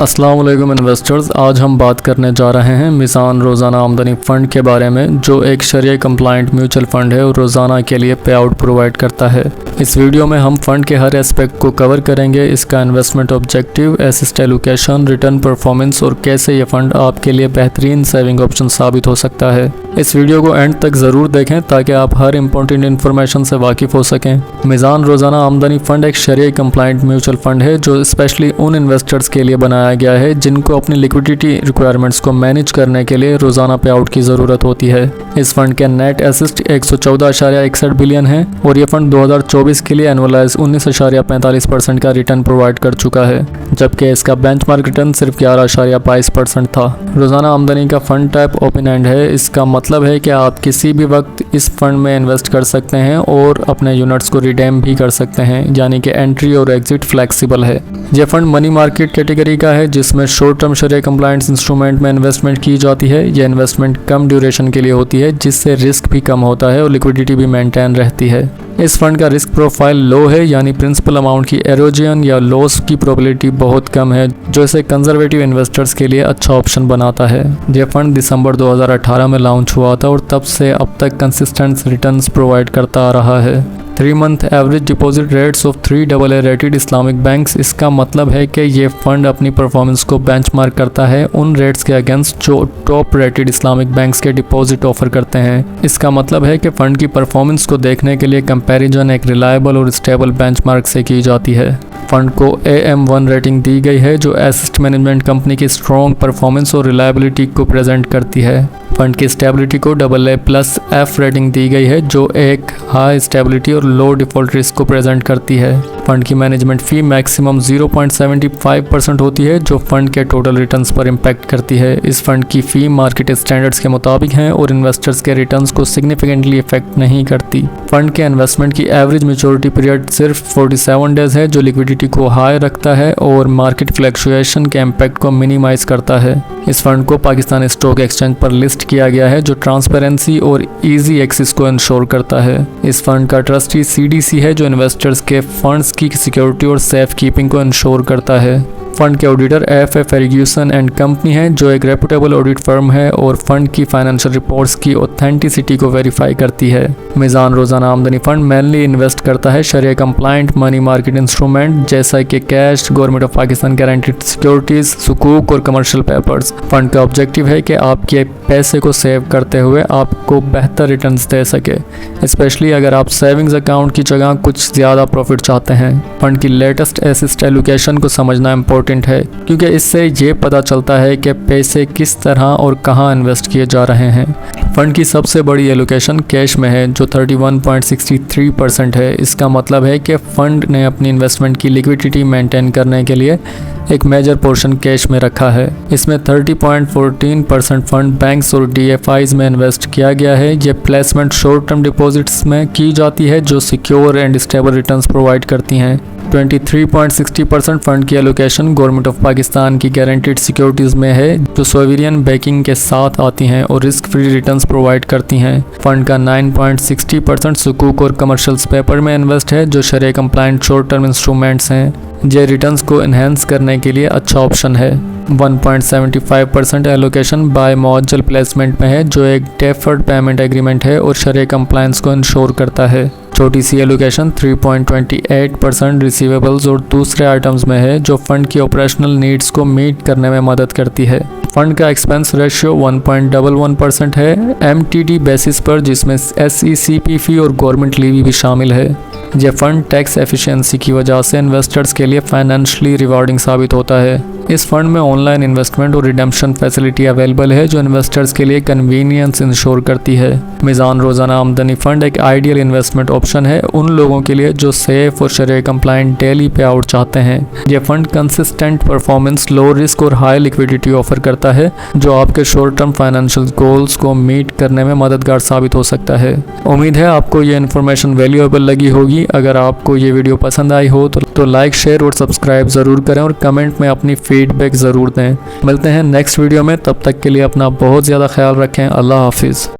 अस्सलाम वालेकुम इन्वेस्टर्स। आज हम बात करने जा रहे हैं मिज़ान रोज़ाना आमदनी फ़ंड के बारे में, जो एक शरिया कंप्लाइंट म्यूचुअल फ़ंड है और रोज़ाना के लिए पे आउट प्रोवाइड करता है। इस वीडियो में हम फ़ंड के हर एस्पेक्ट को कवर करेंगे, इसका investment objective, asset allocation, return performance और कैसे ये फ़ंड आपके लिए बेहतरीन सेविंग ऑप्शन साबित हो सकता है। इस वीडियो को एंड तक ज़रूर देखें ताकि आप हर इंपॉर्टेंट इन्फॉर्मेशन से वाकिफ़ हो सकें। मिज़ान रोज़ाना आमदनी फ़ंड एक शरिया कंप्लाइंट म्यूचुअल फ़ंड है जो स्पेशली उन इन्वेस्टर्स के लिए बनाया गया है जिनको अपनी लिक्विडिटी रिक्वायरमेंट्स को मैनेज करने के लिए रोज़ाना पे आउट की ज़रूरत होती है। इस फंड के नेट एसेट 114.61 बिलियन है और ये फंड 2024 के लिए एनुअलाइज 19.45% का रिटर्न प्रोवाइड कर चुका है, जबकि इसका बेंचमार्क रिटर्न सिर्फ 11.22% था। रोज़ाना आमदनी का फंड टाइप ओपन एंड है। इसका मतलब है कि आप किसी भी वक्त इस फंड में इन्वेस्ट कर सकते हैं और अपने यूनिट्स को रिडीम भी कर सकते हैं, यानी कि एंट्री और एग्जिट फ्लेक्सिबल है। यह फंड मनी मार्केट कैटेगरी का है जिसमें शॉर्ट टर्म शरिया कंप्लायंस इंस्ट्रूमेंट में इन्वेस्टमेंट की जाती है। यह इन्वेस्टमेंट कम ड्यूरेशन के लिए होती है जिससे रिस्क भी कम होता है और लिक्विडिटी भी मेंटेन रहती है। इस फंड का रिस्क प्रोफाइल लो है, यानी प्रिंसिपल अमाउंट की एरोजन या लॉस की प्रोबेबिलिटी बहुत कम है, जो इसे कंजर्वेटिव इन्वेस्टर्स के लिए अच्छा ऑप्शन बनाता है। यह फंड दिसंबर 2018 में लॉन्च हुआ था और तब से अब तक कंसिस्टेंट रिटर्न्स प्रोवाइड करता आ रहा है। 3 month average deposit rates of 3 AA rated Islamic banks. इसका मतलब है कि ये फंड अपनी परफॉर्मेंस को बेंचमार्क करता है उन रेट्स के अगेंस्ट जो टॉप रेटेड इस्लामिक बैंक्स के डिपॉजिट ऑफर करते हैं। इसका मतलब है कि फंड की परफॉर्मेंस को देखने के लिए कंपैरिजन एक रिलायबल और स्टेबल बेंचमार्क से की जाती है। फंड को AM1 रेटिंग दी गई है जो एसेट मैनेजमेंट कंपनी की स्ट्रॉन्ग परफॉर्मेंस और रिलायबिलिटी को प्रेजेंट करती है। फंड की स्टेबिलिटी को AA+F रेटिंग दी गई है जो एक हाई स्टेबिलिटी और लो डिफॉल्ट रिस्क को प्रेजेंट करती है। फंड की मैनेजमेंट फ़ी मैक्सिमम 0.75% होती है जो फंड के टोटल रिटर्न्स पर इम्पैक्ट करती है। इस फंड की फ़ी मार्केट स्टैंडर्ड्स के मुताबिक है और इन्वेस्टर्स के रिटर्न्स को सिग्निफिकेंटली इफेक्ट नहीं करती। फंड के इन्वेस्टमेंट की एवरेज मैच्योरिटी पीरियड सिर्फ 47 डेज है जो लिक्विडिटी को हाई रखता है और मार्केट फ्लक्चुएशन के इम्पैक्ट को मिनिमाइज करता है। इस फंड को पाकिस्तान स्टॉक एक्सचेंज पर लिस्ट किया गया है जो ट्रांसपेरेंसी और इजी एक्सेस को इंश्योर करता है। इस फंड का ट्रस्टी CDC है जो इन्वेस्टर्स के फंड्स की सिक्योरिटी और सेफ कीपिंग को इंश्योर करता है। फंड के auditor AFA Ferguson and company है जो एक रेपुटेबल ऑडिट फर्म है और फंड की फाइनेंशियल रिपोर्ट्स की ऑथेंटिसिटी को वेरीफाई करती है। मिज़ान रोज़ाना आमदनी फंड मेनली इन्वेस्ट करता है शरिया कंप्लायंट मनी मार्केट इंस्ट्रूमेंट जैसा कि cash, government of Pakistan guaranteed securities, सुकूक और कमर्शियल पेपर्स। फंड का ऑब्जेक्टिव है कि आपके पैसे को सेव करते हुए आपको बेहतर रिटर्न्स दे सके, स्पेशली अगर आप सेविंग्स अकाउंट की जगह कुछ ज़्यादा प्रॉफिट चाहते हैं। फंड की लेटेस्ट एसेट एलोकेशन को समझना इम्पोर्टेंट है क्योंकि इससे ये पता चलता है कि पैसे किस तरह और कहां इन्वेस्ट किए जा रहे हैं। फंड की सबसे बड़ी एलोकेशन कैश में है जो 31.63% है। इसका मतलब है कि फंड ने अपनी इन्वेस्टमेंट की लिक्विडिटी मेंटेन करने के लिए एक मेजर पोर्शन कैश में रखा है। इसमें 30.14% फंड बैंक्स और DFIs में इन्वेस्ट किया गया है। ये प्लेसमेंट शॉर्ट टर्म डिपॉजिट्स में की जाती है जो secure and stable returns provide करती हैं। 23.60% फंड की एलोकेशन गवर्नमेंट ऑफ पाकिस्तान की गारंटीड सिक्योरिटीज़ में है जो सोवरियन बैकिंग के साथ आती हैं और रिस्क फ्री रिटर्न्स प्रोवाइड करती हैं। फंड का 9.60% सुकूक और कमर्शियल्स पेपर में इन्वेस्ट है जो शरिया कंप्लायंट शॉर्ट टर्म इंस्ट्रूमेंट्स हैं। ये रिटर्न्स को इन्हेंस करने के लिए अच्छा ऑप्शन है। 1.75% एलोकेशन बाय मौजल प्लेसमेंट में है जो एक डेफर्ड पेमेंट एग्रीमेंट है और शरिया कंप्लायंस को इंश्योर करता है। छोटी सी एलोकेशन 3.28% रिसीवेबल्स और दूसरे आइटम्स में है जो फंड की ऑपरेशनल नीड्स को मीट करने में मदद करती है। फंड का एक्सपेंस रेशियो 1.11% है MTD बेसिस पर, जिसमें SECP फी और गवर्नमेंट लीवी भी शामिल है। यह फंड टैक्स एफिशिएंसी की वजह से इन्वेस्टर्स के लिए फाइनेंशियली रिवार्डिंग साबित होता है। इस फंड में ऑनलाइन इन्वेस्टमेंट और रिडेम्पशन फैसिलिटी अवेलेबल है जो इन्वेस्टर्स के लिए कन्वीनियंस इंश्योर करती है। मिज़ान रोज़ाना आमदनी फंड एक आइडियल इन्वेस्टमेंट ऑप्शन है उन लोगों के लिए जो सेफ और शरिया कंप्लायंट डेली पे आउट चाहते हैं। यह fund consistent performance, low risk और हाई लिक्विडिटी ऑफर करता है जो आपके शॉर्ट टर्म फाइनेंशियल गोल्स को मीट करने में मददगार साबित हो सकता है। उम्मीद है आपको ये इन्फॉर्मेशन वैल्यूएबल लगी होगी। अगर आपको ये वीडियो पसंद आई हो तो लाइक, शेयर और सब्सक्राइब ज़रूर करें और कमेंट में अपनी फीडबैक ज़रूर दें। मिलते हैं नेक्स्ट वीडियो में, तब तक के लिए अपना बहुत ज़्यादा ख्याल रखें। अल्लाह हाफिज़।